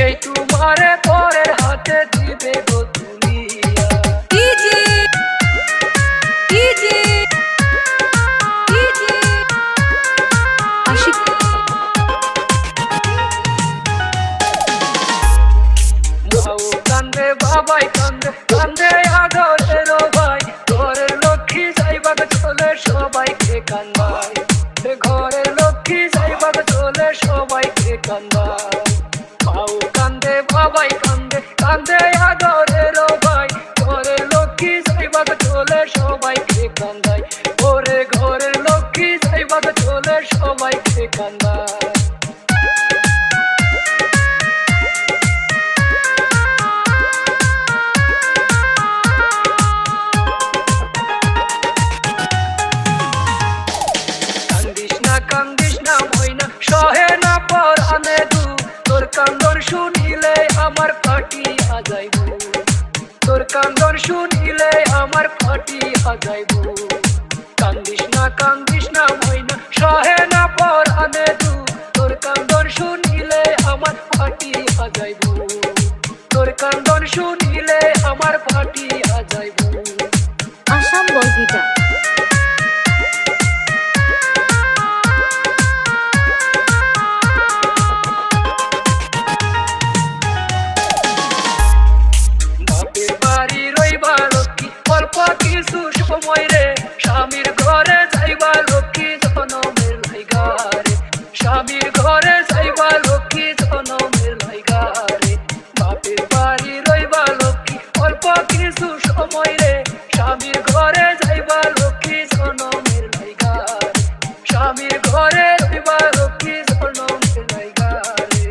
সেই তোমারে পরের হাতে দিবে গো তুলিয়া। মাও কান্দে বাবাই কান্দে কান্দে আদরের ভাই, ঘরের লক্ষ্মী যাইবাগ চলে সবাইকে কান্দায়, ঘরের লক্ষ্মী যাইবাগ চলে সবাইকে কান্দায়। মাও কান্দে বাবাই কান্দে কান্দে আদরের ভাই, ঘরের লক্ষ্মী যাইবাগ চলে সবাইকে কান্দায়, ওরে ঘরের লক্ষ্মী যাইবাগ চলে সবাইকে কান্দায়। কান্দিস না ময়না সহে না পরানে দু, তোর কান্দন শুনিলে আমার ফাটিয়া যাইব, তোর কান্দন শুনিলে আমার ফাটিয়া যাইব। কান্দিস না ময়না সহে না পরানে দু, তোর কান্দন শুনিলে আমার ফাটিয়া যাইব, তোর কান্দন শুনিলে আমার ফাটিয়া যাইব। আসাম বলগিটা কিছু সময় রে স্বামীর ঘরে যাইবা লক্ষ্মী জনমের লাইগা রে, স্বামীর ঘরে যাইবা লক্ষ্মী জনমের লাইগা রে। বাপের বাড়ি রইবা লক্ষ্মী অল্প কিছু সময় রে, স্বামীর ঘরে যাইবা লক্ষ্মী জনমের লাইগা রে, স্বামীর ঘরে রইবা লক্ষ্মী জনমের লাইগা রে।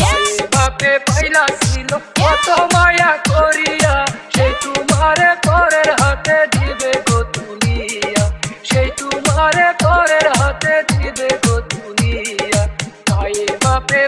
মায়ে বাপে পাইলা ছিল কত মায়া করিয়া, সেই তোমারে পরের হাতে দিবে গো তুলিয়া, সেই তোমারে পরের হাতে দিবে গো তুলিয়া। মায়ে বাপে